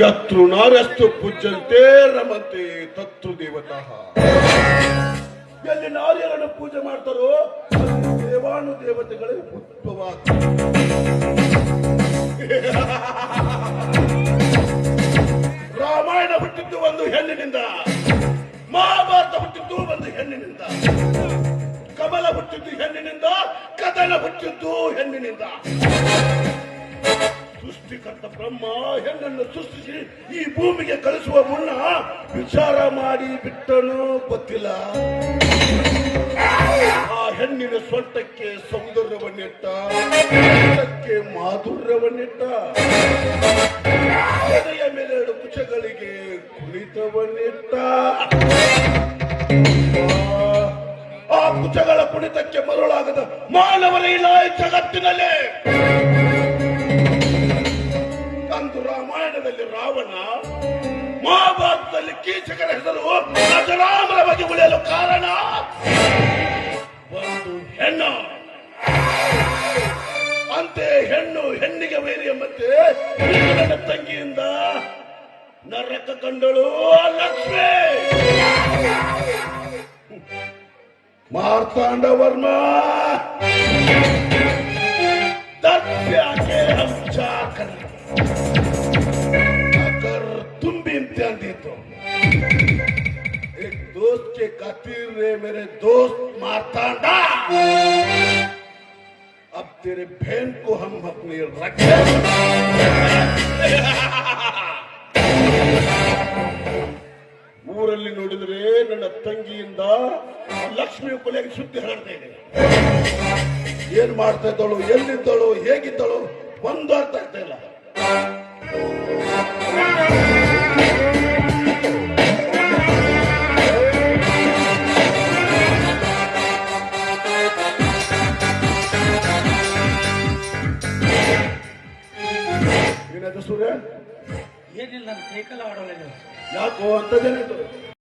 ಯತ್ರು ನಾರ್ಯಸ್ತು ಪೂಜ್ಯಂತೆ ರಮಂತೆ ತತ್ರು ದೇವತಃ. ಎಲ್ಲಿ ನಾರ್ಯರನ್ನು ಪೂಜೆ ಮಾಡ್ತಾರೋ ಅಲ್ಲಿ ದೇವಾನು ದೇವತೆಗಳೇ ಉದ್ಭವ. ರಾಮಾಯಣ ಹುಟ್ಟಿದ್ದು ಒಂದು ಹೆಣ್ಣಿನಿಂದ, ಮಹಾಭಾರತ ಹುಟ್ಟಿದ್ದು ಒಂದು ಹೆಣ್ಣಿನಿಂದ, ಕಮಲ ಹುಟ್ಟಿದ್ದು ಹೆಣ್ಣಿನಿಂದ, ಕದನ ಹುಟ್ಟಿದ್ದು ಹೆಣ್ಣಿನಿಂದ. ಸೃಷ್ಟಿಕರ್ತ ಬ್ರಹ್ಮ ಹೆಣ್ಣನ್ನು ಸೃಷ್ಟಿಸಿ ಈ ಭೂಮಿಗೆ ಕಳಿಸುವ ಮುನ್ನ ವಿಚಾರ ಮಾಡಿ ಬಿಟ್ಟನು ಗೊತ್ತಿಲ್ಲ. ಆ ಹೆಣ್ಣಿನ ಸೊಂಟಕ್ಕೆ ಸೌಂದರ್ಯವನ್ನಿಟ್ಟ, ಸೊಂಟಕ್ಕೆ ಮಾಧುರ್ಯವನ್ನಿಟ್ಟ, ಎದೆಯ ಮೇಲೆ 2 ಕುಚಗಳಿಗೆ ಕುಣಿತವನ್ನಿಟ್ಟ. ಆ ಕುಚಗಳ ಕುಣಿತಕ್ಕೆ ಮರುಳಾಗದ ಮಾನವರ ಇಲ್ಲ ಈ ಜಗತ್ತಿನಲ್ಲಿ. ಅಂದು ರಾಮಾಯಣದಲ್ಲಿ ರಾವಣ, ಮಹಾಭಾರತದಲ್ಲಿ ಕೀಚಕರ ಹೆಸರು ಅಜರಾಮರ ಬಗ್ಗೆ ಉಳಿಯಲು ಕಾರಣ ಒಂದು ಹೆಣ್ಣು. ಅಂತೆ ಹೆಣ್ಣು ಹೆಣ್ಣಿಗೆ ವೈರಿ ಎಂಬಂತೆ ನನ್ನ ತಂಗಿಯಿಂದ ನರಕ ಕಂಡಳು ಲಕ್ಷ್ಮಿ. ಮಾರ್ತಾಂಡ ವರ್ಮ दर्प्याके हम जाकर अगर तुम भी इम्तिहान दी तो एक दोस्त के खातिर रे मेरे दोस्त मार्तांडा, अब तेरे बहन को हम अपनी रखे. ಊರಲ್ಲಿ ನೋಡಿದ್ರೆ ನನ್ನ ತಂಗಿಯಿಂದ ಲಕ್ಷ್ಮಿ ಕೊಲೆಗೆ ಸುದ್ದಿ ಹರಡ್ತಾ ಇದೆ. ಏನ್ ಮಾಡ್ತಾ ಇದ್ದಳು, ಎಲ್ಲಿದ್ದಳು, ಹೇಗಿದ್ದಳು ಒಂದು ಅರ್ಥ ಆಗ್ತಾ ಇಲ್ಲ. ಏನಾಯ್ತು ಸೂರ್ಯ? ಏನಿಲ್ಲ, ಕೈಕಲ್ಲ ಆಡೋಲ್ಲ. ಯಾಕೋ ಅಂತದೇನಾಯ್ತು?